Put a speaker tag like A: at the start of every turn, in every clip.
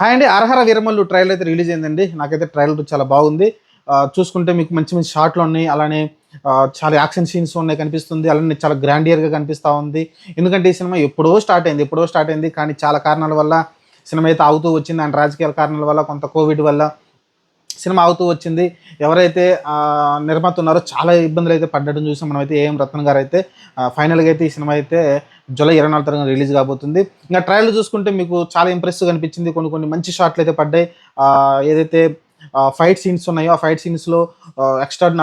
A: Hi అండి. 'అరహర Veeramallu' trailer అయితే release అయిందండి. నాకైతే ట్రైలర్ చాలా బాగుంది. చూసుకుంటే మీకు మంచి మంచి షాట్లు ఉన్నాయి. అలానే చాలా యాక్షన్ సీన్స్ ఉన్నాయి కనిపిస్తుంది. అలానే చాలా గ్రాండియర్‌గా కనిపిస్తా ఉంది. ఎందుకంటే ఈ సినిమా ఎప్పుడో స్టార్ట్ అయింది. కానీ చాలా కారణాల వల్ల సినిమా అయితే ఆగుతూ వచ్చింది. అండ్ రాజకీయాల కారణాల వల్ల, కొంత కోవిడ్ వల్ల సినిమా ఆగుతూ వచ్చింది. ఎవరైతే నిర్మాత ఉన్నారో చాలా ఇబ్బందులైతే పడ్డడం చూసాం. మనమైతే ఏఎం రత్నం గారైతే ఫైనల్‌గా అయితే ఈ సినిమా అయితే జూలై 24 తారీఖున రిలీజ్ కాబోతుంది. ఇంక ట్రైలర్ చూసుకుంటే మీకు చాలా ఇంప్రెసివ్‌గా అనిపించింది. కొన్ని కొన్ని మంచి షాట్‌లయితే పడ్డాయి. ఏదైతే ఫైట్ సీన్స్ ఉన్నాయో, ఆ ఫైట్ సీన్స్‌లో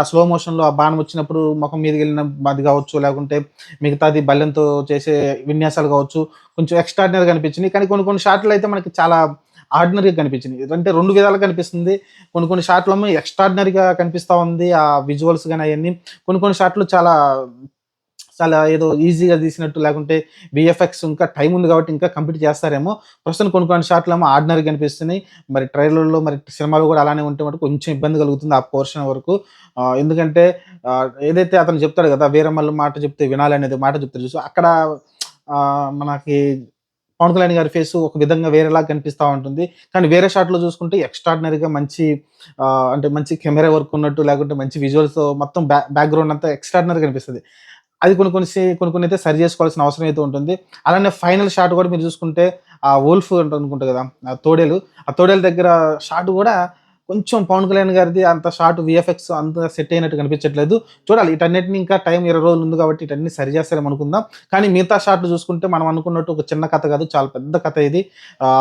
A: స్లో మోషన్‌లో ఆ బాణం వచ్చినప్పుడు మొఖం మీదకెళ్ళిన అది కావచ్చు, లేకుంటే మిగతాది బల్లెంతో చేసే విన్యాసాలు కావచ్చు, కొంచెం ఎక్స్ట్రార్డినరీగా అనిపించినియి. కానీ కొన్ని కొన్ని షాట్‌లయితే మనకి చాలా ఆర్డినరీగా కనిపించింది. అంటే 2 విధాలుగా కనిపిస్తుంది. కొన్ని కొన్ని షాట్‌లేమో ఎక్స్ట్రార్డినరీగా కనిపిస్తా ఉంది. ఆ విజువల్స్ గాని అయన్నీ. కొన్ని కొన్ని షాట్‌లు చాలా చాలా ఏదో ఈజీగా తీసినట్టు, లేకుంటే వీఎఫ్ఎక్స్ ఇంకా టైం ఉంది కాబట్టి ఇంకా కంప్లీట్ చేస్తారేమో. ప్రస్తుతం కొన్ని కొన్ని షాట్‌లేమో ఆర్డినరీగా కనిపిస్తున్నాయి. మరి ట్రైలర్‌లో మరి సినిమాలో కూడా అలానే ఉంటే మటుకు కొంచెం ఇబ్బంది కలుగుతుంది ఆ పోర్షన్ వరకు. ఎందుకంటే ఏదైతే అతను చెప్తాడు కదా! వీరమల్లు మాట చెప్తే వినాలనేది మాట చెప్తాడు చూసావా? అక్కడ మనకి పవన్ కళ్యాణ్ గారి ఫేసు ఒక విధంగా వేరేలాగా కనిపిస్తా ఉంటుంది. కానీ వేరే షాట్‌లో చూసుకుంటే ఎక్స్ట్రార్డినరీగా మంచి అంటే మంచి కెమెరా వర్క్ ఉన్నట్టు, లేకుంటే మంచి విజువల్స్‌తో మొత్తం బ్యాక్‌గ్రౌండ్ అంతా ఎక్స్ట్రార్డినరీగా కనిపిస్తది. అది కొన్ని కొన్ని అయితే సరి చేసుకోవాల్సిన అవసరం అయితే ఉంటుంది. అలానే ఫైనల్ షాట్ కూడా మీరు చూసుకుంటే ఆ వోల్ఫ్ అనుకుంటా కదా! ఆ తోడేలు దగ్గర షాట్ కూడా కొంచెం పవన్ కళ్యాణ్ గారిది అంత షాట్ వీఎఫ్ఎక్స్ అంత సెట్ అయినట్టు కనిపించట్లేదు. చూడాలి, వీటన్నిటిని ఇంకా టైం 20 రోజులు ఉంది కాబట్టి వీటన్ని సరి చేస్తారేమో అనుకుందాం. కానీ మిగతా షాట్లు చూసుకుంటే మనం అనుకున్నట్టు ఒక చిన్న కథ కాదు, చాలా పెద్ద కథ ఇది.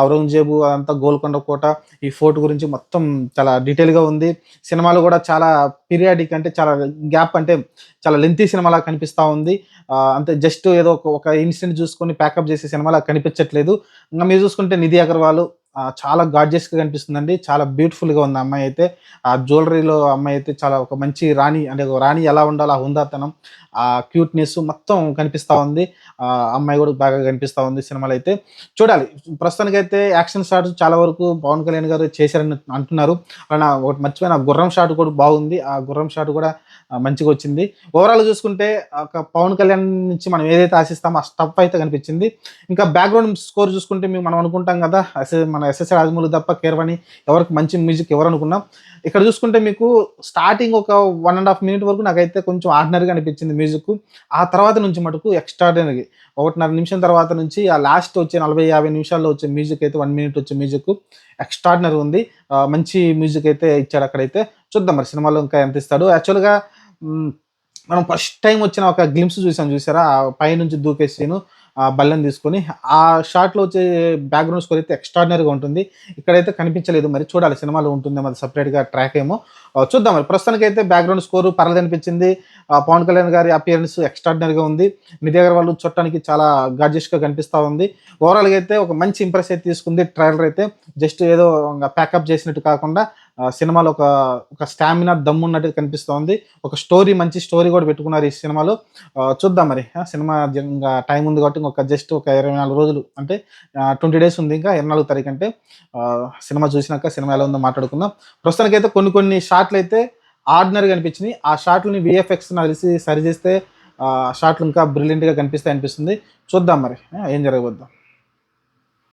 A: ఔరంగజేబు అదంతా, గోల్కొండ కోట, ఈ ఫోర్ట్ గురించి మొత్తం చాలా డీటెయిల్‌గా ఉంది. సినిమాలో కూడా చాలా పీరియాడిక్, అంటే చాలా గ్యాప్, అంటే చాలా లెంతీ సినిమాలా కనిపిస్తా ఉంది. అంతే, జస్ట్ ఏదో ఒక ఇన్సిడెంట్ చూసుకొని ప్యాకప్ చేసే సినిమాలా కనిపించట్లేదు. ఇంక మీరు చూసుకుంటే నిధి అగర్వాల్ చాలా గార్జియస్‌గా కనిపిస్తుందండి. చాలా బ్యూటిఫుల్‌గా ఉంది ఆ అమ్మాయి అయితే. ఆ జ్యువెలరీలో అమ్మాయి అయితే చాలా ఒక మంచి రాణి, అంటే ఒక రాణి ఎలా ఉండాలో ఆ హుందాతనం, ఆ క్యూట్‌నెస్ మొత్తం కనిపిస్తా ఉంది. అమ్మాయి కూడా బాగా కనిపిస్తా ఉంది సినిమాలో అయితే. చూడాలి. ప్రస్తుతానికైతే యాక్షన్ షాట్స్ చాలా వరకు పవన్ కళ్యాణ్ గారు చేశారని అంటున్నారు. అలానే ఒకటి మర్చిపోయిన, గుర్రం షాట్ కూడా బాగుంది. ఆ గుర్రం షాట్ కూడా మంచిగొచ్చింది. ఓవరాల్‌గా చూసుకుంటే ఒక పవన్ కళ్యాణ్ నుంచి మనం ఏదైతే ఆశిస్తామో ఆ స్టఫ్ అయితే కనిపించింది. ఇంకా బ్యాక్‌గ్రౌండ్ స్కోర్ చూసుకుంటే మనం అనుకుంటాం కదా! మన ఎస్ఎస్ రాజమౌళి తప్ప కీరవాణి ఎవరికి మంచి మ్యూజిక్ ఇవ్వరనుకున్నాం. ఇక్కడ చూసుకుంటే మీకు స్టార్టింగ్ ఒక 1 ½ మినిట్ వరకు నాకైతే కొంచెం ఆర్డినరీగా అనిపించింది మ్యూజిక్కు. ఆ తర్వాత నుంచి మటుకు ఎక్స్ట్రార్డినరీ. 1:30 నిమిషం తర్వాత నుంచి ఆ లాస్ట్ వచ్చే 40, 50 నిమిషాల్లో వచ్చే మ్యూజిక్ అయితే, 1 మినిట్ వచ్చే మ్యూజిక్కు ఎక్స్ట్రార్డినరీ ఉంది. మంచి మ్యూజిక్ అయితే ఇచ్చాడు అక్కడైతే. చూద్దాం మరి సినిమాలో ఇంకా ఎంత ఇస్తాడో. యాక్చువల్‌గా హ్మ్. మనం ఫస్ట్ టైమ్ వచ్చిన ఒక గ్లింప్స్ చూసాం చూసారా? ఆ పైనుంచి దూకే సీను, బల్లెం తీసుకొని. ఆ షాట్‌లో వచ్చే బ్యాక్‌గ్రౌండ్ స్కోర్ అయితే ఎక్స్ట్రార్డినరీగా ఉంటుంది. ఇక్కడైతే కనిపించలేదు. మరి చూడాలి సినిమాలో ఉంటుందేమో అది సెపరేట్‌గా ట్రాక్ ఏమో. చూద్దాం మరి. ప్రస్తుతానికైతే బ్యాక్‌గ్రౌండ్ స్కోర్ పర్లేదనిపించింది. పవన్ కళ్యాణ్ గారి అపియరెన్స్ ఎక్స్ట్రార్డినరీగా ఉంది. నిధి అగర్వాల్ చూడటానికి చాలా గార్జియస్‌గా కనిపిస్తా ఉంది. ఓవరాల్‌గా అయితే ఒక మంచి ఇంప్రెస్ అయితే తీసుకుంది ట్రైలర్ అయితే. జస్ట్ ఏదో ప్యాకప్ చేసినట్టు కాకుండా సినిమాలో ఒక స్టామినా, దమ్మున్నట్టుగా కనిపిస్తా ఉంది. ఒక మంచి స్టోరీ కూడా పెట్టుకున్నారు ఈ సినిమాలో. చూద్దాం మరి. సినిమా ఇంగా టైం ఉంది కాబట్టి జస్ట్ ఒక 24 రోజులు, అంటే 20 డేస్ ఉంది ఇంకా. 24 తారీఖు అంటే సినిమా చూసినాక సినిమా ఎలా ఉందో మాట్లాడుకుందాం. ప్రస్తుతానికైతే కొన్ని కొన్ని షాట్‌లయితే ఆర్డినరీగా అనిపించినియి. ఆ షాట్‌లని వీఎఫ్ఎక్స్ నాకు తెలిసి సరి చేస్తే షాట్‌లు ఇంకా బ్రిలియంట్‌గా కనిపిస్తాయనిపిస్తుంది. చూద్దాం మరి ఏం జరగబోద్దో.